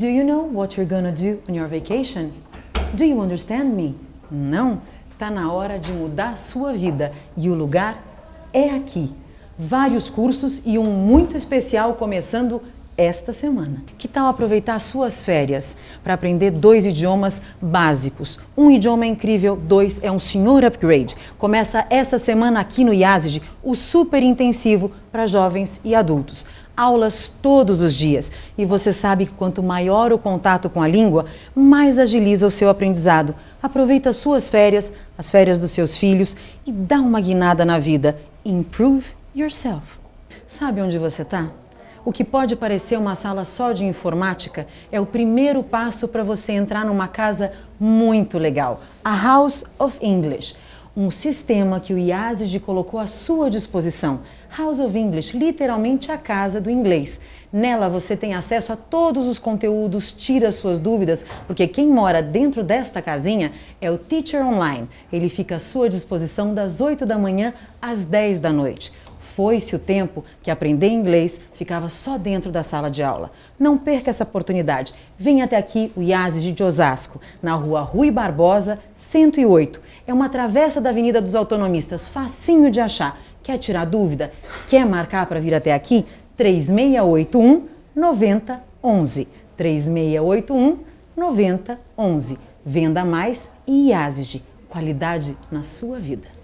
Do you know what you're gonna do on your vacation? Do you understand me? Não? Tá na hora de mudar a sua vida e o lugar é aqui. Vários cursos e um muito especial começando esta semana. Que tal aproveitar suas férias para aprender 2 idiomas básicos? Um idioma é incrível, 2 é um senhor upgrade. Começa essa semana aqui no IASIG o super intensivo para jovens e adultos. Aulas todos os dias. E você sabe que quanto maior o contato com a língua, mais agiliza o seu aprendizado. Aproveita as suas férias, as férias dos seus filhos e dá uma guinada na vida. Improve yourself. Sabe onde você está? O que pode parecer uma sala só de informática é o primeiro passo para você entrar numa casa muito legal, a House of English, um sistema que o IASIG colocou à sua disposição. House of English, literalmente a casa do inglês. Nela você tem acesso a todos os conteúdos, tira suas dúvidas, porque quem mora dentro desta casinha é o Teacher Online. Ele fica à sua disposição das 8 da manhã às 10 da noite. Foi-se o tempo que aprender inglês ficava só dentro da sala de aula. Não perca essa oportunidade. Venha até aqui o IASIG de Osasco, na rua Rui Barbosa, 108. É uma travessa da Avenida dos Autonomistas, facinho de achar. Quer tirar dúvida? Quer marcar para vir até aqui? 3681 9011. 3681 9011. Venda mais e IASIG. Qualidade na sua vida.